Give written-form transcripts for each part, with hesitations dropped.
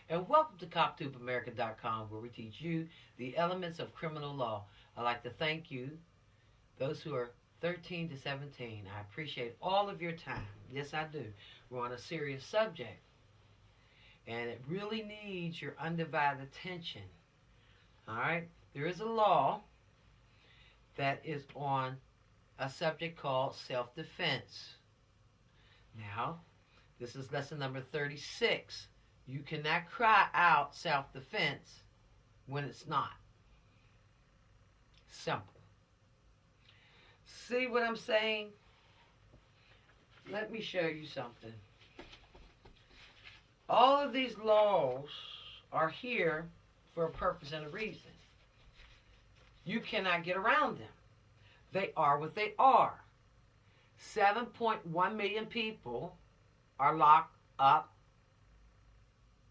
And welcome to CopTubeAmerica.com, where we teach you the elements of criminal law. I'd like to thank you, those who are 13 to 17. I appreciate all of your time. Yes, I do. We're on a serious subject, and it really needs your undivided attention. All right? There is a law that is on a subject called self-defense. Now, this is lesson number 36. You cannot cry out self-defense when it's not. Simple. See what I'm saying? Let me show you something. All of these laws are here for a purpose and a reason. You cannot get around them. They are what they are. 7.1 million people are locked up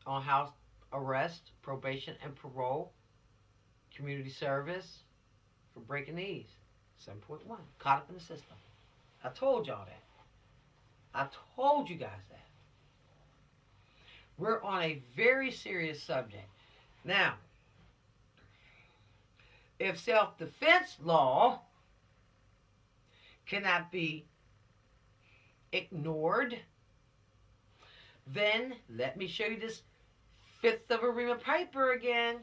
on house arrest, probation, and parole, community service for breaking these. 7.1. Caught up in the system. I told y'all that. I told you guys that. We're on a very serious subject. Now, if self-defense law cannot be ignored, then let me show you this Fifth of Arima paper again.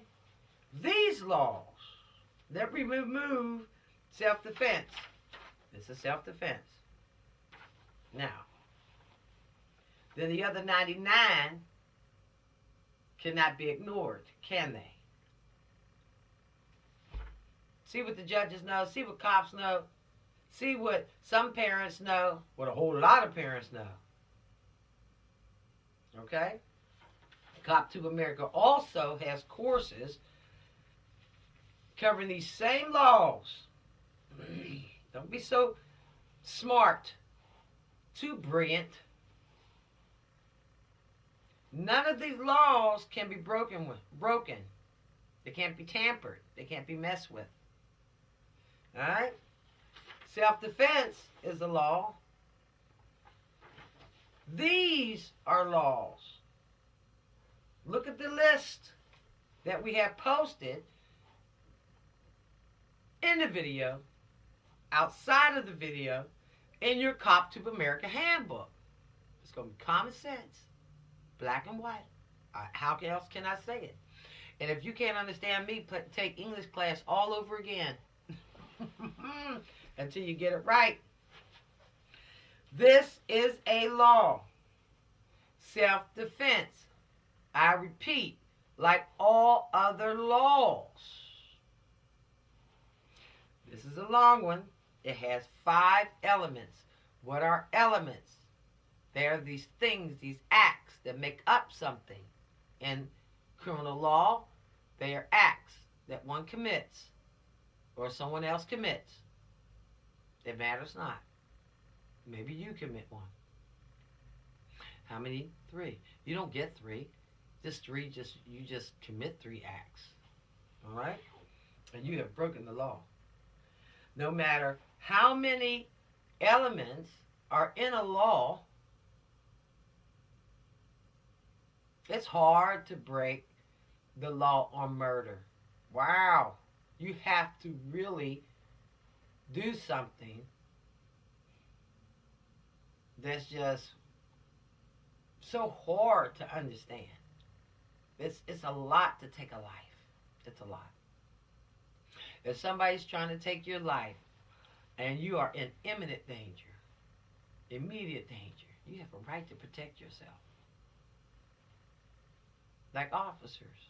These laws that remove self-defense. This is self-defense. Now, then the other 99 cannot be ignored, can they? See what the judges know, see what cops know, see what some parents know, what a whole lot of parents know. Okay? Cop Tube America also has courses covering these same laws. Don't be so smart, too brilliant. None of these laws can be broken. They can't be tampered. They can't be messed with. All right? Self-defense is the law. These are laws. Look at the list that we have posted in the video, outside of the video, in your Cop Tube America handbook. It's going to be common sense, black and white. How else can I say it? And if you can't understand me, take English class all over again until you get it right. This is a law. Self-defense. I repeat, like all other laws. This is a long one. It has 5 elements. What are elements? They are these things, these acts that make up something. In criminal law, they are acts that one commits or someone else commits. It matters not. Maybe you commit one. How many? 3. You don't get 3. Just 3, you just commit 3 acts. All right? And you have broken the law. No matter how many elements are in a law, it's hard to break the law on murder. Wow. You have to really do something that's just so hard to understand. It's a lot to take a life. It's a lot. If somebody's trying to take your life and you are in imminent danger, immediate danger, you have a right to protect yourself. Like officers,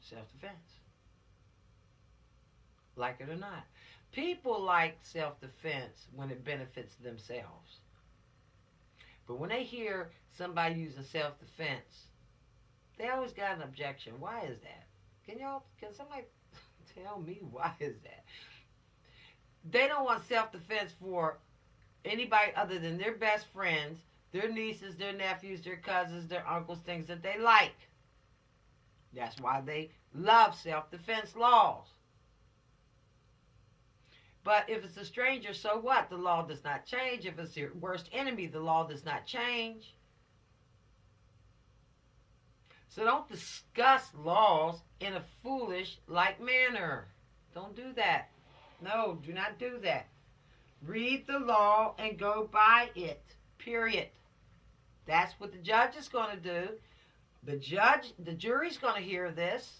self-defense. Like it or not. People like self-defense when it benefits themselves. But when they hear somebody using self-defense, they always got an objection. Why is that? Can somebody tell me why is that? They don't want self-defense for anybody other than their best friends, their nieces, their nephews, their cousins, their uncles, things that they like. That's why they love self-defense laws. But if it's a stranger, so what? The law does not change. If it's your worst enemy, the law does not change. So don't discuss laws in a foolish like manner. Don't do that. No, do not do that. Read the law and go by it. Period. That's what the judge is going to do. The jury's going to hear this.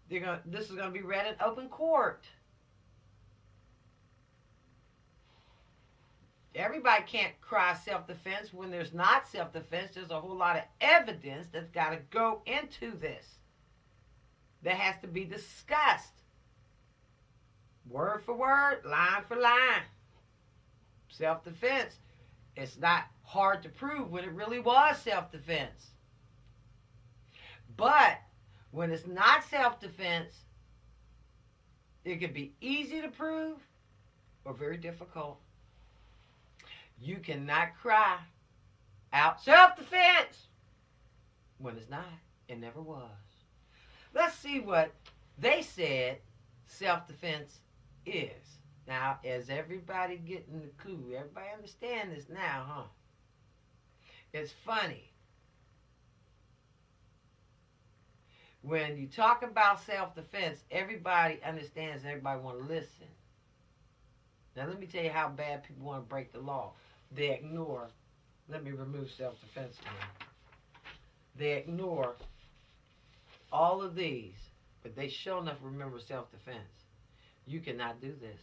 This is going to be read in open court. Everybody can't cry self-defense when there's not self-defense. There's a whole lot of evidence that's got to go into this. That has to be discussed. Word for word, line for line. Self-defense. It's not hard to prove when it really was self-defense. But when it's not self-defense, it can be easy to prove or very difficult. You cannot cry out self-defense when it's not. It never was. Let's see what they said self-defense is. Now, is everybody getting the clue? Everybody understand this now, huh? It's funny. When you talk about self-defense, everybody understands, everybody want to listen. Now, let me tell you how bad people want to break the law. They ignore, let me remove self-defense now. They ignore all of these, but they sure enough remember self-defense. You cannot do this,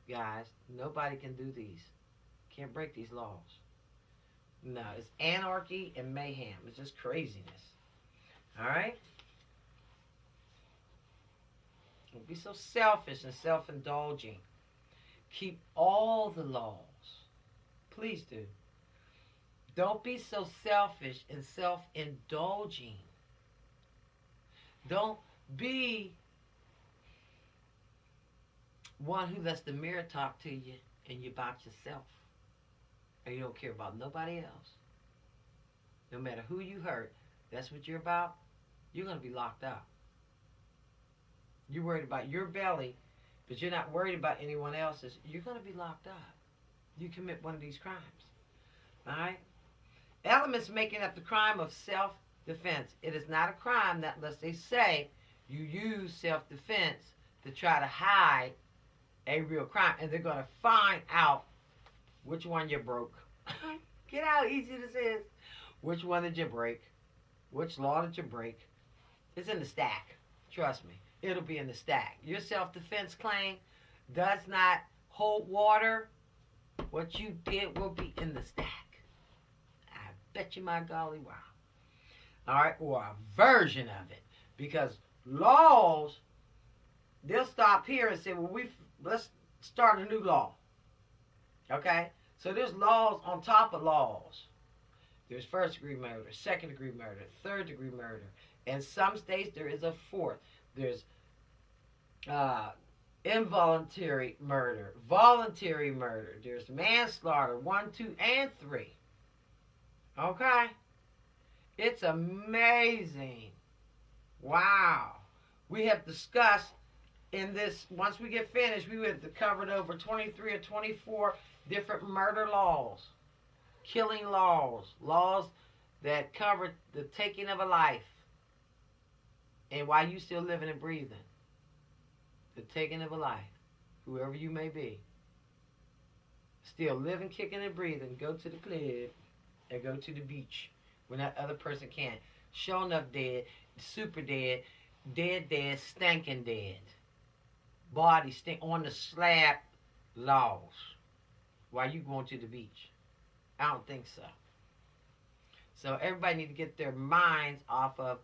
guys. Nobody can do these. Can't break these laws. No, it's anarchy and mayhem. It's just craziness. All right? Don't be so selfish and self-indulging. Keep all the laws. Please do. Don't be so selfish and self-indulging. Don't be one who lets the mirror talk to you and you're about yourself. And you don't care about nobody else. No matter who you hurt, that's what you're about, you're going to be locked up. You're worried about your belly, but you're not worried about anyone else's. You're going to be locked up. You commit one of these crimes. All right? Elements making up the crime of self-defense. It is not a crime that, unless they say you use self-defense to try to hide a real crime. And they're going to find out which one you broke. Get how easy this is. Which one did you break? Which law did you break? It's in the stack. Trust me. It'll be in the stack. Your self-defense claim does not hold water. What you did will be in the stack. I bet you my golly wow. All right, or a version of it. Because laws, they'll stop here and say, well, let's start a new law. Okay? So there's laws on top of laws. There's first-degree murder, second-degree murder, third-degree murder. In some states, there is a fourth. There's involuntary murder, voluntary murder. There's manslaughter, 1, 2, and 3. Okay? It's amazing. Wow. We have discussed in this, once we get finished, we would have covered over 23 or 24 different murder laws, killing laws, laws that cover the taking of a life, and while you still living and breathing, the taking of a life, whoever you may be, still living, kicking, and breathing, go to the club and go to the beach when that other person can't. Sure enough dead, super dead, dead, stinking dead. Body stink on the slab laws while you going to the beach. I don't think so. So everybody need to get their minds off of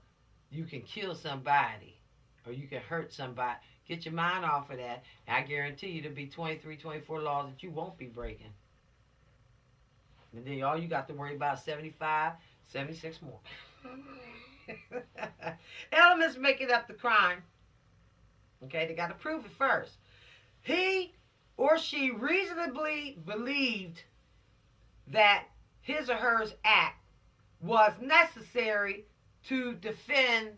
you can kill somebody or you can hurt somebody. Get your mind off of that. I guarantee you there'll be 23, 24 laws that you won't be breaking. And then all you got to worry about 75, 76 more. Elements making up the crime. Okay, they got to prove it first. He or she reasonably believed that his or her act was necessary to defend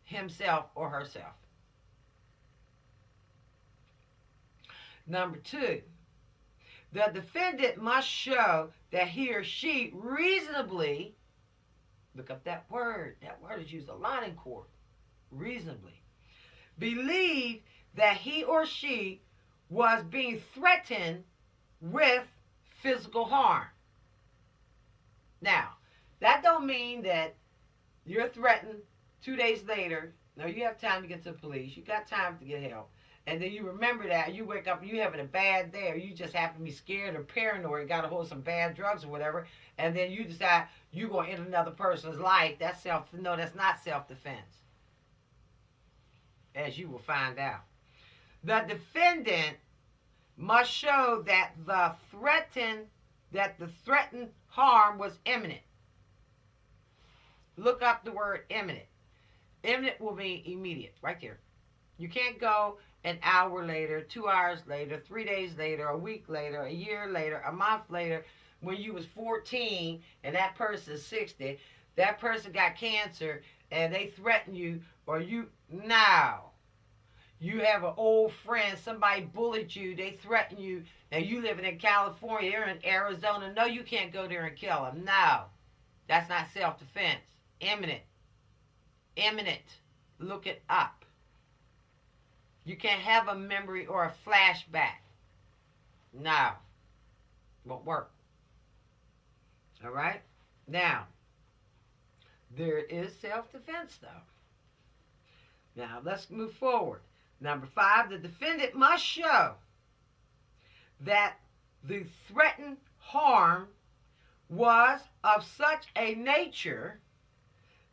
himself or herself. Number 2, the defendant must show that he or she reasonably Look up that word. That word is used a lot in court. Reasonably. Believe that he or she was being threatened with physical harm. Now, that don't mean that you're threatened 2 days later. No, you have time to get to the police. You got time to get help. And then you remember that. You wake up and you having a bad day, or you just happen to be scared or paranoid, got a hold of some bad drugs or whatever, and then you decide you're going to end another person's life. That's that's not self-defense, as you will find out. The defendant must show that the threatened harm was imminent. Look up the word imminent. Imminent will be immediate, right there. You can't go an hour later, 2 hours later, 3 days later, a week later, a year later, a month later, when you was 14 and that person's 60, that person got cancer and they threaten you, or you now. You have an old friend, somebody bullied you, they threaten you, and you living in California, you're in Arizona. No, you can't go there and kill them. No, that's not self-defense. Imminent. Imminent. Look it up. You can't have a memory or a flashback. No. Won't work. All right? Now, there is self-defense, though. Now, let's move forward. Number 5, the defendant must show that the threatened harm was of such a nature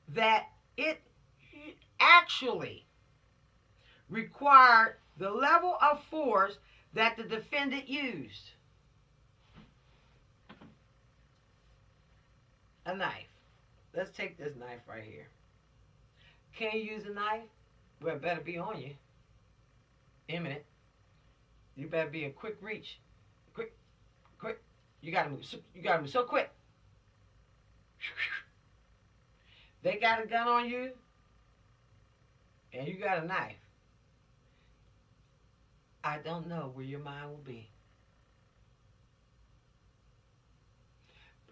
that it actually required the level of force that the defendant used. A knife. Let's take this knife right here. Can you use a knife? Well, it better be on you. Imminent. You better be in quick reach. Quick. You gotta move. You gotta move so quick. They got a gun on you, and you got a knife. I don't know where your mind will be,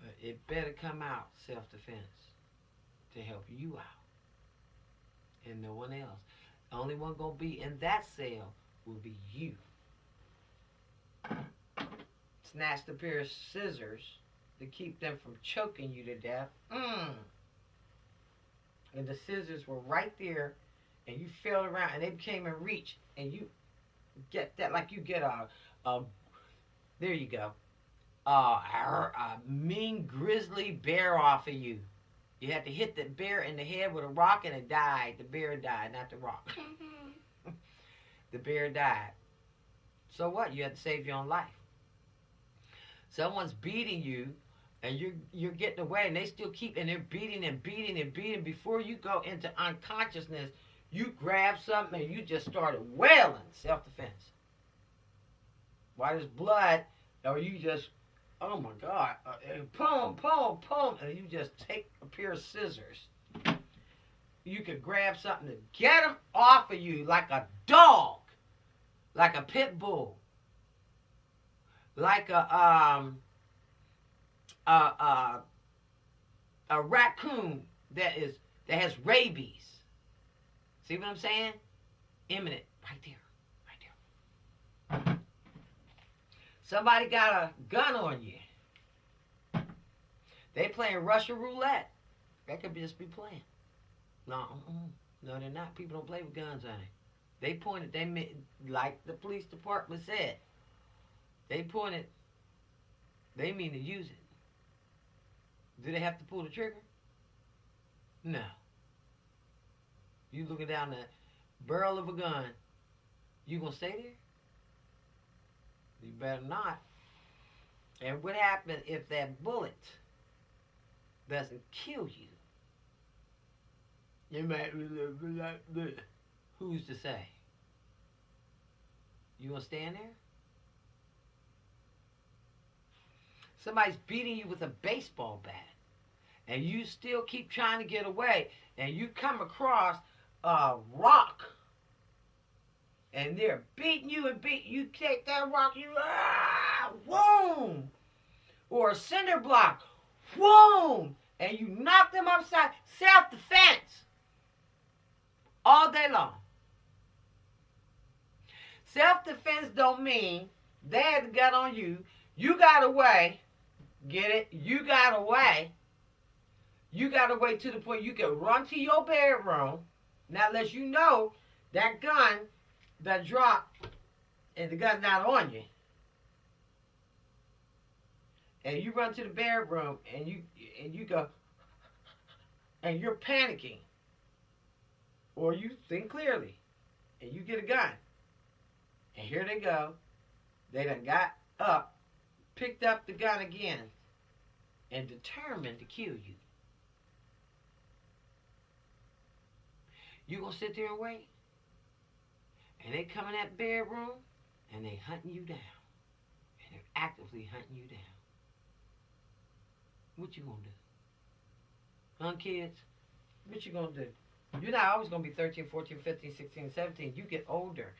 but it better come out self-defense to help you out, and no one else. The only one gonna be in that cell will be you. Snatched a pair of scissors to keep them from choking you to death. And the scissors were right there, and you fell around, and they came in reach, and you get that like you get there you go, a mean grizzly bear off of you. You had to hit the bear in the head with a rock, and it died. The bear died, not the rock. The bear died. So what? You had to save your own life. Someone's beating you, and you're getting away, and they still keep, and they're beating and beating and beating. Before you go into unconsciousness, you grab something and you just started wailing. Self-defense. Why there's blood, or you just, oh my God, and you just take a pair of scissors. You could grab something to get them off of you like a dog, like a pit bull, like a raccoon that has rabies. See what I'm saying? Imminent, right there. Somebody got a gun on you. They playing Russian roulette. That could just be playing. No, they're not. People don't play with guns, honey. They pointed. Like the police department said. They pointed. They mean to use it. Do they have to pull the trigger? No. You looking down the barrel of a gun. You gonna stay there? You better not. And what happens if that bullet doesn't kill you? You might be like this. Who's to say? You gonna stand there? Somebody's beating you with a baseball bat, and you still keep trying to get away, and you come across a rock, and they're beating you and beating you. Take that rock, boom, or a cinder block, boom, and you knock them upside, self-defense all day long. Self-defense don't mean they had the gun on you. You got away. Get it? You got away. You got away to the point you can run to your bedroom. Now, unless you know that gun that dropped and the gun's not on you. And you run to the bedroom and you go, and you're panicking. Or you think clearly and you get a gun. And here they go. They done got up, picked up the gun again, and determined to kill you. You gonna sit there and wait? And they come in that bedroom and they hunting you down. And they're actively hunting you down. What you gonna do? Huh, kids? What you gonna do? You're not always gonna be 13, 14, 15, 16, 17. You get older.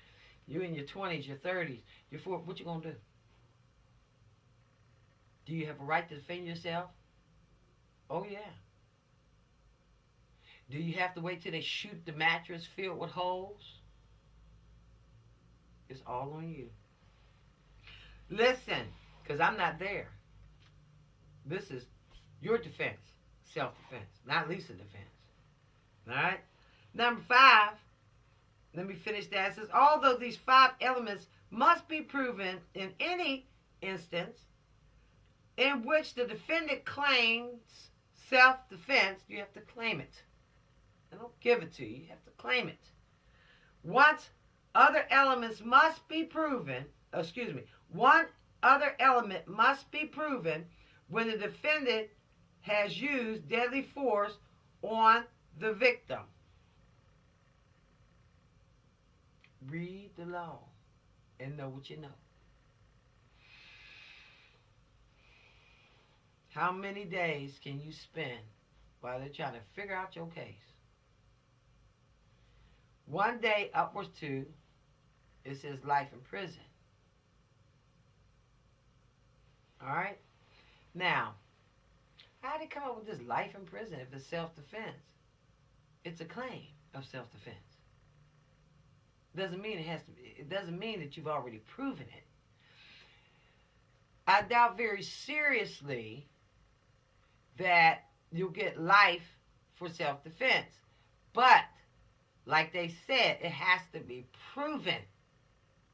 You're in your 20s, your 30s, your 40s. What you gonna do? Do you have a right to defend yourself? Oh, yeah. Do you have to wait till they shoot the mattress filled with holes? It's all on you. Listen, because I'm not there. This is your defense, self-defense, not Lisa's defense. All right? Number 5, let me finish that. It says, although these 5 elements must be proven in any instance in which the defendant claims self-defense, you have to claim it. They don't give it to you. You have to claim it. Once other elements must be proven, one other element must be proven when the defendant has used deadly force on the victim. Read the law and know what you know. How many days can you spend while they're trying to figure out your case? 1 day upwards to, it says life in prison. All right? Now, how did they come up with this life in prison if it's self-defense? It's a claim of self-defense. Doesn't mean it doesn't mean that you've already proven it. I doubt very seriously that you'll get life for self-defense. But, like they said, it has to be proven.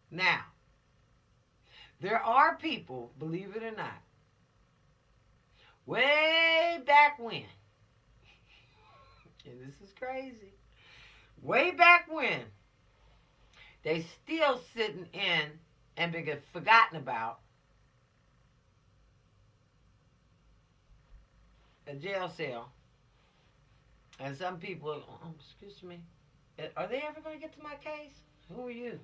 Now, there are people, believe it or not, way back when, and this is crazy, way back when, they still sitting in and been forgotten about a jail cell. And some people, excuse me, are they ever going to get to my case? Who are you?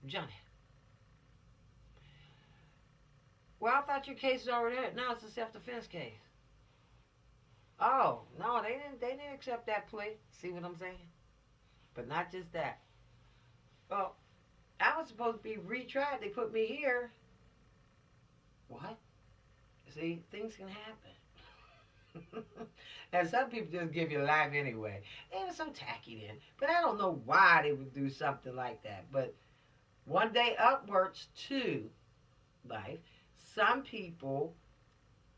Johnny. Well, I thought your case was already there. No, it's a self-defense case. Oh, no, they didn't accept that plea. See what I'm saying? But not just that. Well, I was supposed to be retried. They put me here. What? See, things can happen. And some people just give you life anyway. They were so tacky then. But I don't know why they would do something like that. But 1 day upwards to life, some people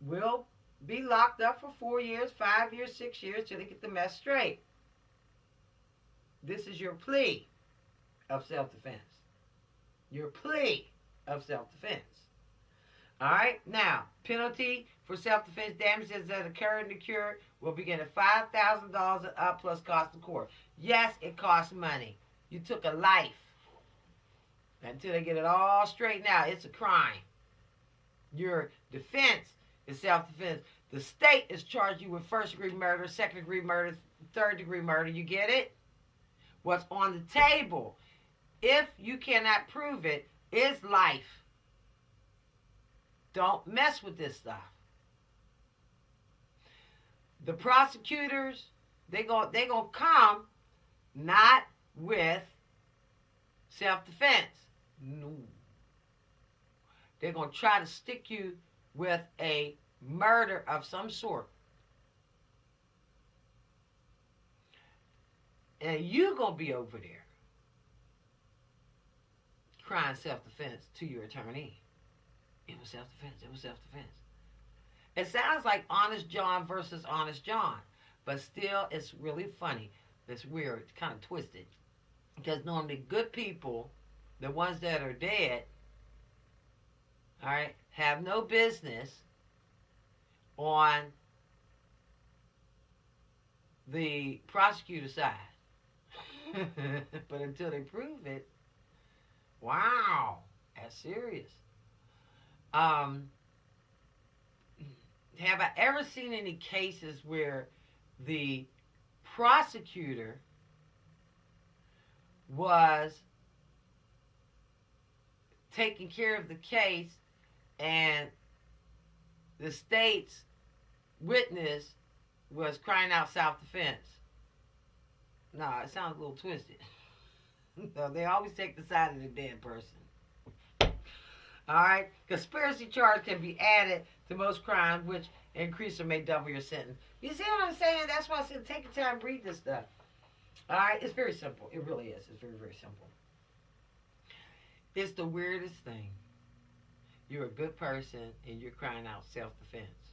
will be locked up for 4 years, 5 years, 6 years till they get the mess straight. This is your plea of self-defense. Your plea of self-defense. All right? Now, penalty for self-defense damages that occur in the cure will begin at $5,000 and up plus cost of court. Yes, it costs money. You took a life. Until they get it all straightened out, it's a crime. Your defense is self-defense. The state is charged you with first-degree murder, second-degree murder, third-degree murder. You get it? What's on the table, if you cannot prove it, is life. Don't mess with this stuff. The prosecutors, they gonna come not with self-defense. No. They're going to try to stick you with a murder of some sort. And you going to be over there crying self-defense to your attorney. It was self-defense. It was self-defense. It sounds like Honest John versus Honest John, but still, it's really funny. It's weird. It's kind of twisted. Because normally good people, the ones that are dead, all right, have no business on the prosecutor side. But until they prove it, wow, that's serious. Have I ever seen any cases where the prosecutor was taking care of the case and the state's witness was crying out self-defense? No, it sounds a little twisted. So they always take the side of the dead person. Alright? Conspiracy charge can be added to most crimes, which increase or may double your sentence. You see what I'm saying? That's why I said take your time and read this stuff. Alright? It's very simple. It really is. It's very, very simple. It's the weirdest thing. You're a good person and you're crying out self-defense.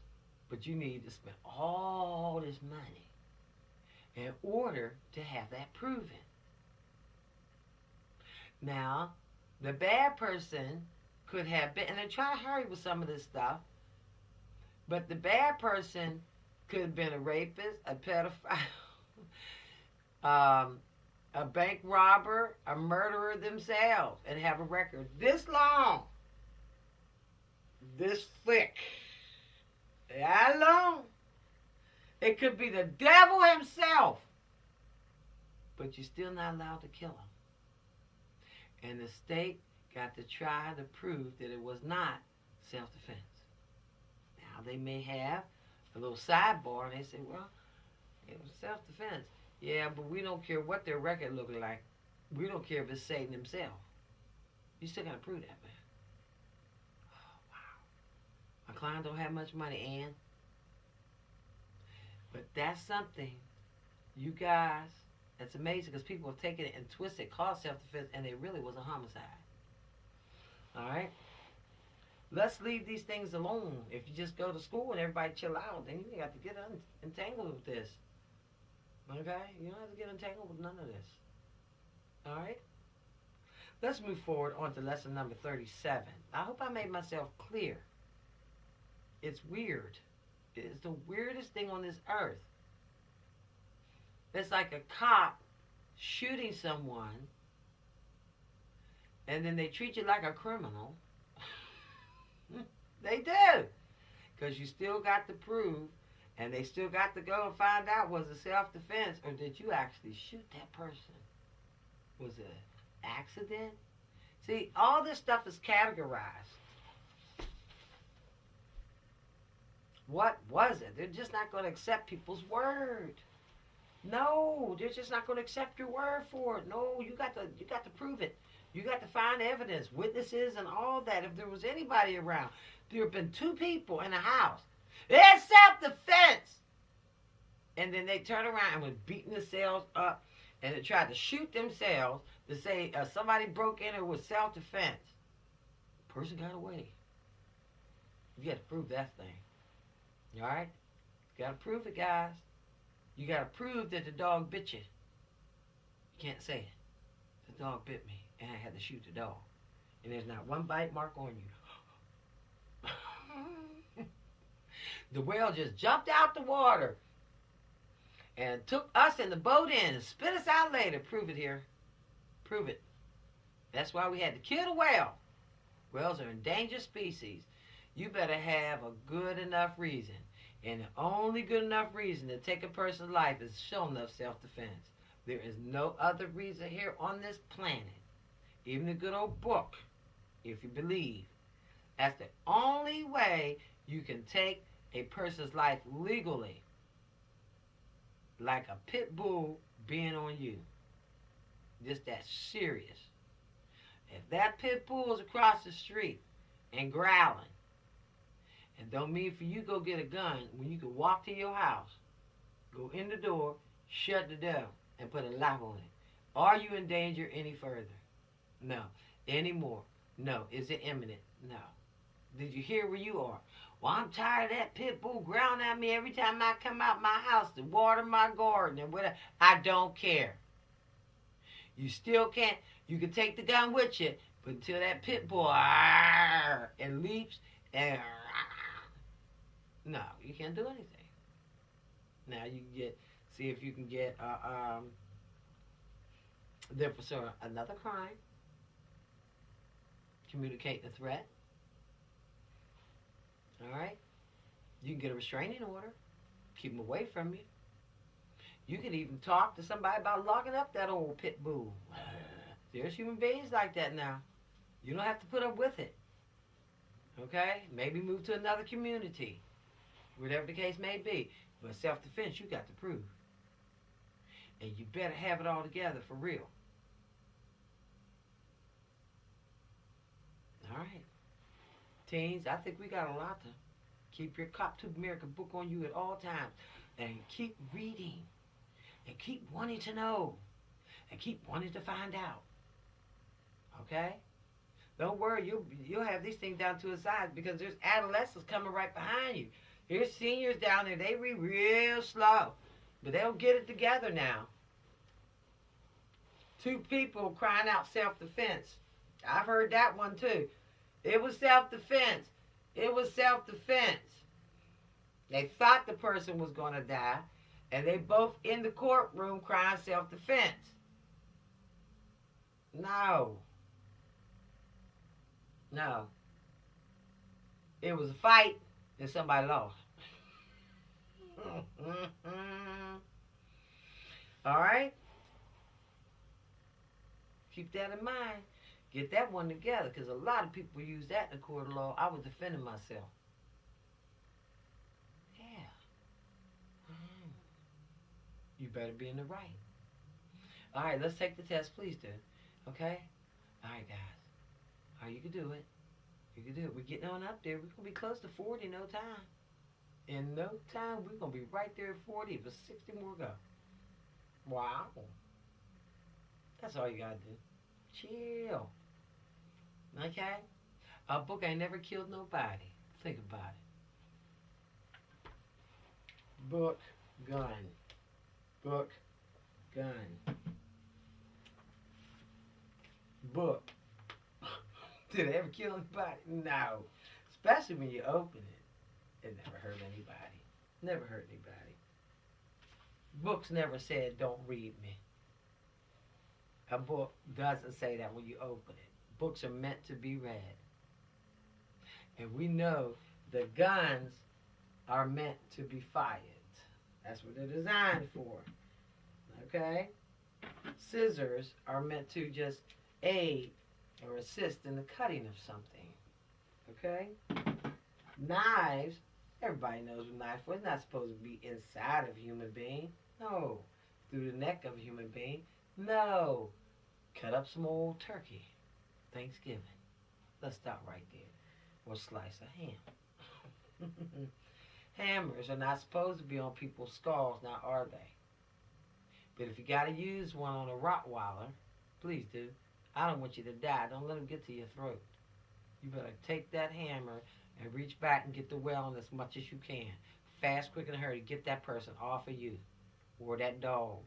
But you need to spend all this money in order to have that proven. Now, the bad person could have been, and they're trying to hurry with some of this stuff, but the bad person could have been a rapist, a pedophile, a bank robber, a murderer themselves, and have a record this long, this thick, that long. It could be the devil himself, but you're still not allowed to kill him. And the state got to try to prove that it was not self-defense. Now, they may have a little sidebar, and they say, well, it was self-defense. Yeah, but we don't care what their record looked like. We don't care if it's Satan himself. You still got to prove that, man. Oh, wow. My client don't have much money, Ann. But that's something, you guys, that's amazing because people have taken it and twisted, called self-defense, and it really was a homicide. All right? Let's leave these things alone. If you just go to school and everybody chill out, then you got to get entangled with this. Okay? You don't have to get entangled with none of this. All right? Let's move forward on to lesson number 37. I hope I made myself clear. It's weird. It's the weirdest thing on this earth. It's like a cop shooting someone, and then they treat you like a criminal. They do. Because you still got to prove, and they still got to go and find out, was it self-defense, or did you actually shoot that person? Was it an accident? See, all this stuff is categorized. What was it? They're just not going to accept people's word. No, they're just not going to accept your word for it. No, you got to prove it. You got to find evidence, witnesses, and all that. If there was anybody around, there have been 2 people in a house. It's self-defense. And then they turn around and was beating themselves up, and they tried to shoot themselves to say somebody broke in or was self-defense. Person got away. You got to prove that thing. All right? You got to prove it, guys. You got to prove that the dog bit you. You can't say it. The dog bit me, and I had to shoot the dog. And there's not one bite mark on you. The whale just jumped out the water and took us in the boat in and spit us out later. Prove it here. Prove it. That's why we had to kill the whale. Whales are endangered species. You better have a good enough reason. And the only good enough reason to take a person's life is show enough self-defense. There is no other reason here on this planet, even a good old book, if you believe, that's the only way you can take a person's life legally, like a pit bull being on you. Just that serious. If that pit bull is across the street and growling, and don't mean for you to go get a gun when you can walk to your house, go in the door, shut the door, and put a lock on it. Are you in danger any further? No. Any more? No. Is it imminent? No. Did you hear where you are? Well, I'm tired of that pit bull growling at me every time I come out my house to water my garden and whatever. I don't care. You still can't. You can take the gun with you, but until that pit bull and leaps and no, you can't do anything. Now you can see if you can get therefore another crime, communicate the threat. All right, you can get a restraining order, keep them away from you. You can even talk to somebody about locking up that old pit bull. There's human beings like that now. You don't have to put up with it. Okay? Maybe move to another community. Whatever the case may be. But self-defense, you got to prove. And you better have it all together for real. All right. Teens, I think we got a lot to keep your Cop to America book on you at all times. And keep reading. And keep wanting to know. And keep wanting to find out. Okay? Don't worry, you'll have these things down to a side because there's adolescents coming right behind you. Here's seniors down there. They read real slow. But they'll get it together now. 2 people crying out self-defense. I've heard that one too. It was self-defense. It was self-defense. They thought the person was going to die. And they both in the courtroom crying self-defense. No. No. It was a fight and somebody lost. All right? Keep that in mind. Get that one together because a lot of people use that in the court of law. I was defending myself. Yeah. You better be in the right. All right, let's take the test. Please do. Okay? All right, guys. All right, you can do it. You can do it. We're getting on up there. We're going to be close to 40 in no time. In no time, we're going to be right there at 40, but 60 more go. Wow. That's all you got to do. Chill. Okay? A book ain't never killed nobody. Think about it. Book, gun. Book, gun. Book. Did it ever kill anybody? No. Especially when you open it. It never hurt anybody. Never hurt anybody. Books never said, don't read me. A book doesn't say that when you open it. Books are meant to be read. And we know the guns are meant to be fired. That's what they're designed for. Okay? Scissors are meant to just aid or assist in the cutting of something. Okay? Knives, everybody knows what a knife is. It's not supposed to be inside of a human being. No. Through the neck of a human being. No. Cut up some old turkey. Thanksgiving. Let's stop right there. Or slice a ham. Hammers are not supposed to be on people's skulls, now are they? But if you got to use one on a Rottweiler, please do. I don't want you to die. Don't let them get to your throat. You better take that hammer and reach back and get the well on as much as you can. Fast, quick, and hurry. Get that person off of you or that dog.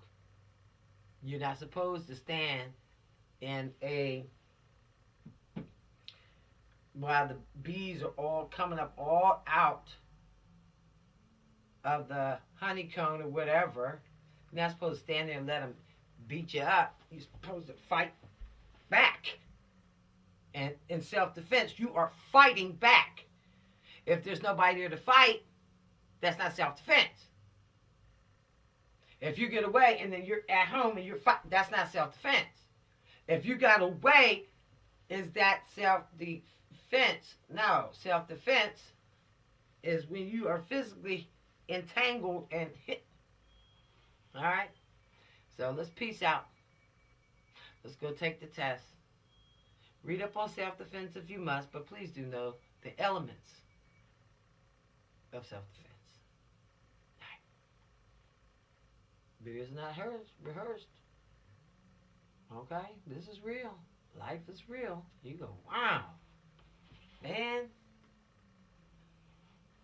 You're not supposed to stand in while the bees are all coming up all out of the honeycomb or whatever. You're not supposed to stand there and let them beat you up. You're supposed to fight back. And in self-defense, you are fighting back. If there's nobody there to fight, that's not self-defense. If you get away and then you're at home and you're fighting, that's not self-defense. If you got away, is that self-defense? No. Self-defense is when you are physically entangled and hit. All right? So let's peace out. Let's go take the test. Read up on self-defense if you must, but please do know the elements of self-defense. but it's not rehearsed. Okay? This is real. Life is real. You go, wow. Man,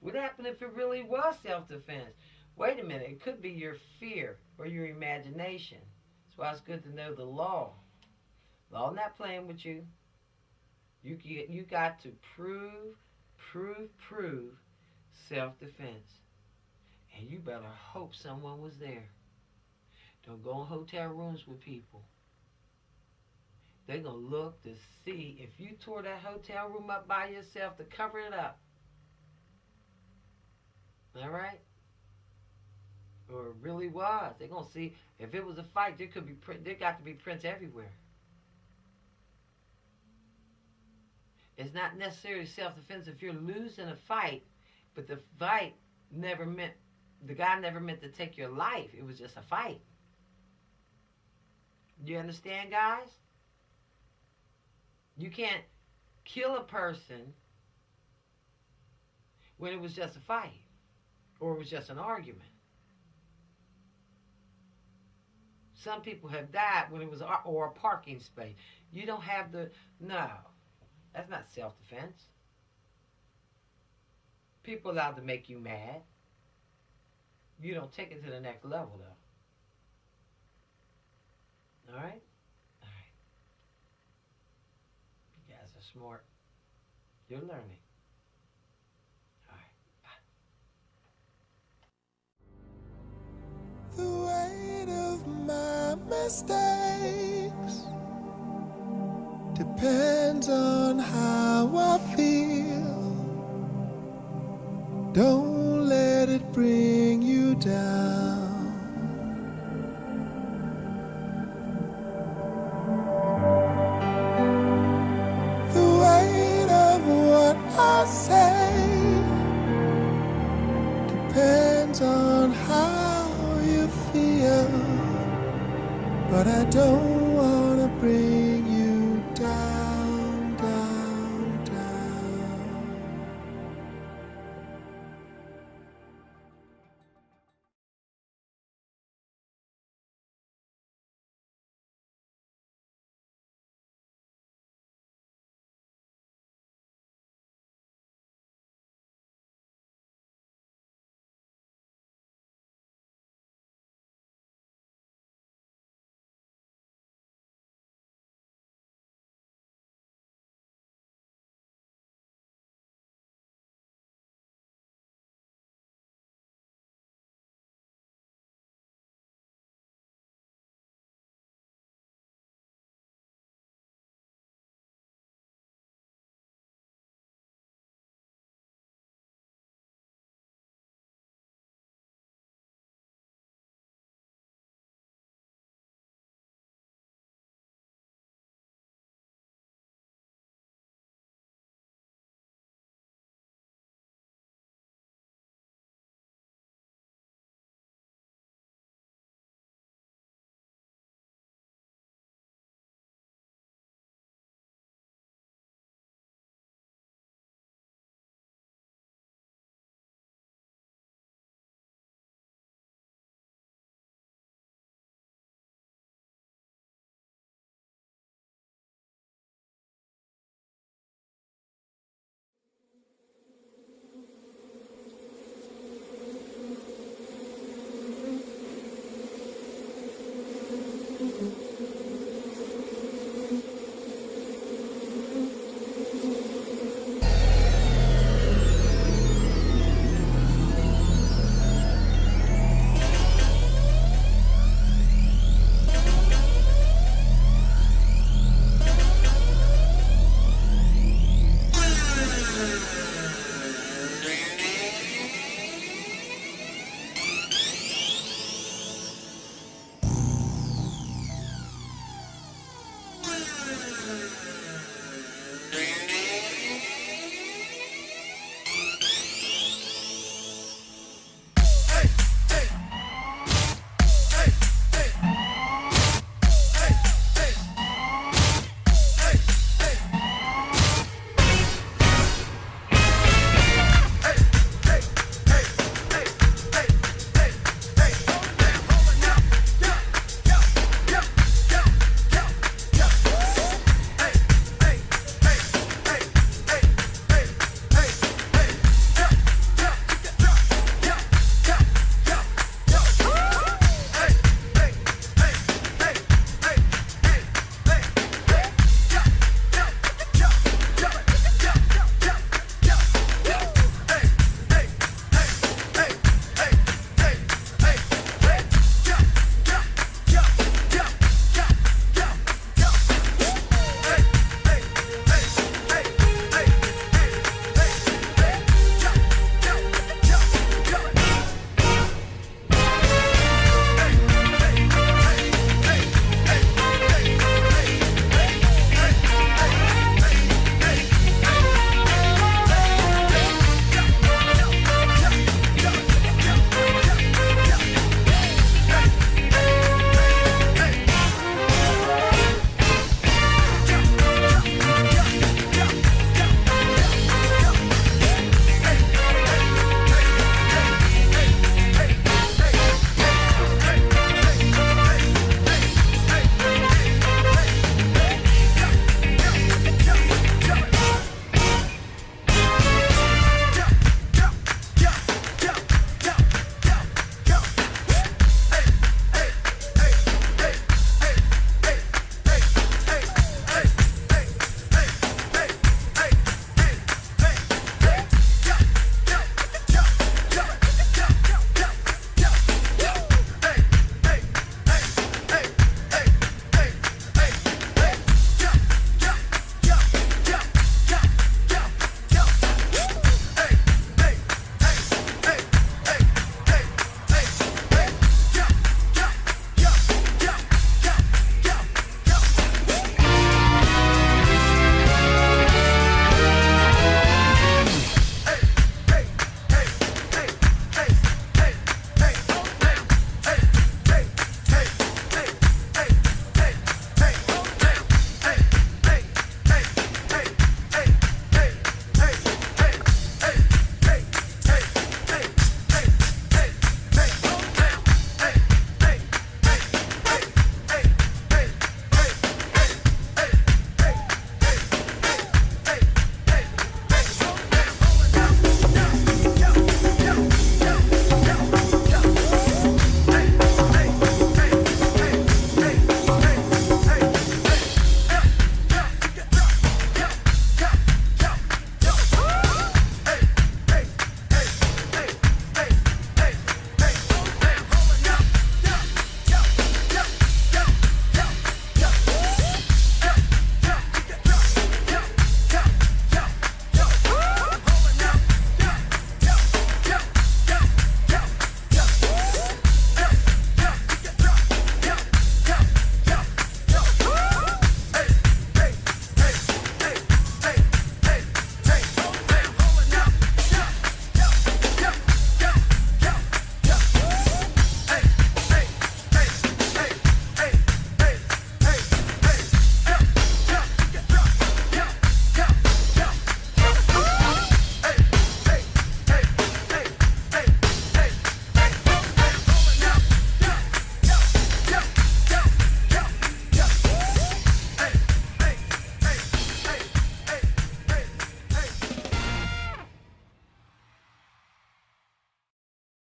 what happened if it really was self-defense? Wait a minute. It could be your fear or your imagination. That's why it's good to know the law. Law not playing with you. You got to prove self-defense. And you better hope someone was there. Don't go in hotel rooms with people. They're going to look to see if you tore that hotel room up by yourself to cover it up. All right? Or it really was. They're going to see if it was a fight, there got to be prints everywhere. It's not necessarily self-defense if you're losing a fight, but the fight the guy never meant to take your life. It was just a fight. You understand, guys? You can't kill a person when it was just a fight or it was just an argument. Some people have died when it was or a parking space. You don't have no. That's not self-defense. People allowed to make you mad. You don't take it to the next level, though. All right? All right. You guys are smart. You're learning. All right. Bye. The weight of my mistakes depends on how I feel. Don't let it bring you down. The weight of what I say depends on how you feel, but I don't